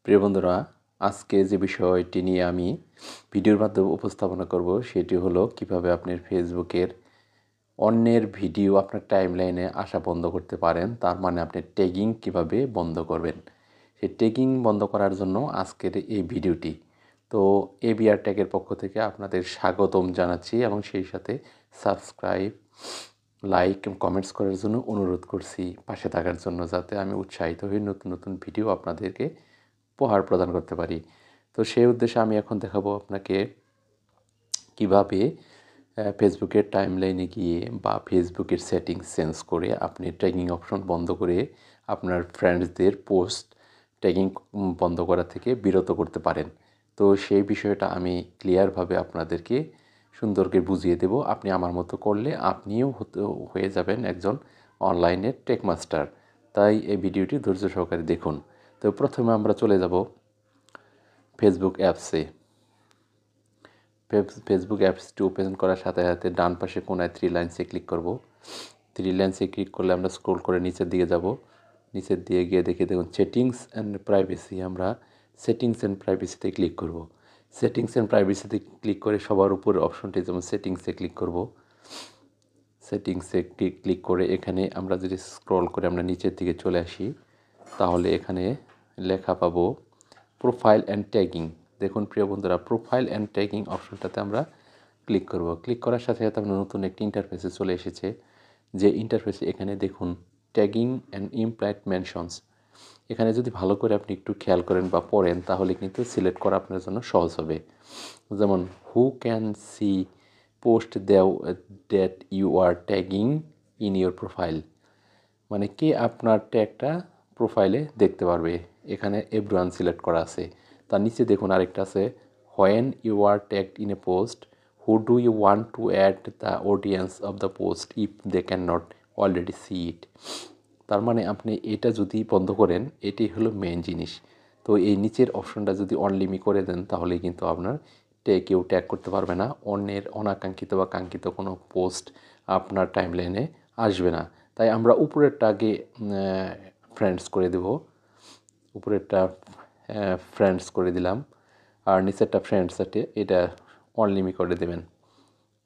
প্রিয় বন্ধুরা, আজকে যে বিষয়টি নিয়ে আমি ভিডিওর মাধ্যমে উপস্থাপনা করব সেটি হলো কিভাবে আপনি ফেসবুকের অন্যের ভিডিও আপনার টাইমলাইনে আসা বন্ধ করতে পারেন। তার মানে আপনি ট্যাগিং কিভাবে বন্ধ করবেন। সেই ট্যাগিং বন্ধ করার জন্য আজকের এই ভিডিওটি। তো এবিআর ট্যাগের পক্ষ থেকে আপনাদের স্বাগতম জানাচ্ছি এবং সেই সাথে সাবস্ক্রাইব, লাইক এবং কমেন্টস করার জন্য অনুরোধ করছি, পাশে থাকার জন্য, যাতে আমি উৎসাহিত হয়ে নতুন নতুন ভিডিও আপনাদেরকে উপহার প্রদান করতে পারি। তো সেই উদ্দেশ্যে আমি এখন দেখাবো আপনাকে কিভাবে ফেসবুকের টাইমলাইনে গিয়ে বা ফেসবুকের সেটিংস চেঞ্জ করে আপনি ট্যাগিং অপশন বন্ধ করে আপনার ফ্রেন্ডসদের পোস্ট ট্যাগিং বন্ধ করা থেকে বিরত করতে পারেন। তো সেই বিষয়টা আমি ক্লিয়ারভাবে আপনাদেরকে সুন্দর করে বুঝিয়ে দেব। আপনি আমার মতো করলে আপনিও হয়ে যাবেন একজন অনলাইনের টেক মাস্টার। তাই এই ভিডিওটি ধৈর্য সহকারে দেখুন। তো প্রথমে আমরা চলে যাব ফেসবুক অ্যাপসে। ফেসবুক অ্যাপসটি ওপেন করার সাথে সাথে ডান পাশে কোনায় থ্রি লাইন্সে ক্লিক করব। থ্রি লাইন্সে ক্লিক করলে আমরা স্ক্রল করে নিচের দিকে যাব। নিচের দিকে গিয়ে দেখুন সেটিংস অ্যান্ড প্রাইভেসি। আমরা সেটিংস অ্যান্ড প্রাইভেসিতে ক্লিক করব। সেটিংস অ্যান্ড প্রাইভেসিতে ক্লিক করে সবার উপর অপশনটি যেমন সেটিংসে ক্লিক করব। সেটিংসে ক্লিক করে এখানে আমরা যদি স্ক্রল করে আমরা নিচের দিকে চলে আসি, তাহলে এখানে লেখা পাবো প্রোফাইল অ্যান্ড ট্যাগিং। দেখুন প্রিয় বন্ধুরা, প্রোফাইল অ্যান্ড ট্যাগিং অপশনটাতে আমরা ক্লিক করব। ক্লিক করার সাথে সাথে আমরা নতুন একটি ইন্টারফেসে চলে এসেছে। যে ইন্টারফেসে এখানে দেখুন ট্যাগিং অ্যান্ড ইমপ্লাইড মেনশনস। এখানে যদি ভালো করে আপনি একটু খেয়াল করেন বা পড়েন, তাহলে কিন্তু সিলেক্ট করা আপনার জন্য সহজ হবে। যেমন who can see post that you are tagging in your profile, মানে কে আপনার ট্যাগটা প্রোফাইলে দেখতে পারবে। এখানে এভরিওয়ান সিলেক্ট করা আছে। তার নিচে দেখুন আরেকটা আছে, when you are tagged in a post, who do you want to add the audience of the post if they can not already see it. তার মানে আপনি এটা যদি বন্ধ করেন, এটি হলো মেন জিনিস। তো এই নিচের অপশনটা যদি অনলিমি করে দেন, তাহলে কিন্তু আপনার কেউ ট্যাগ করতে পারবে না। অন্যের অনাকাঙ্ক্ষিত বা কাঙ্ক্ষিত কোনো পোস্ট আপনার টাইমলাইনে আসবে না। তাই আমরা উপরেরটা আগে ফ্রেন্ডস করে দেব। উপরেরটা ফ্রেন্ডস করে দিলাম, আর নিচেরটা ফ্রেন্ডস এটা অনলিমি করে দেবেন।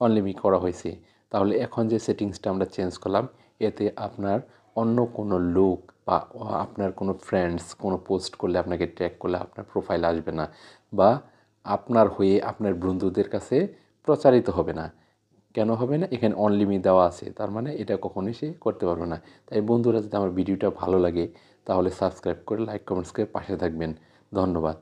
অনলিমি করা হয়েছে। তাহলে এখন যে সেটিংসটা আমরা চেঞ্জ করলাম, এতে আপনার অন্য কোনো লোক বা আপনার কোনো ফ্রেন্ডস কোনো পোস্ট করলে, আপনাকে ট্যাগ করলে আপনার প্রোফাইল আসবে না, বা আপনার হয়ে আপনার বন্ধুদের কাছে প্রচারিত হবে না। কেন হবে না? এখানে অনলিমিট দেওয়া আছে, তার মানে এটা কখনোই সে করতে পারবে না। তাই বন্ধুরা, যদি আমার ভিডিওটা ভালো লাগে তাহলে সাবস্ক্রাইব করে লাইক কমেন্টস করে পাশে থাকবেন। ধন্যবাদ।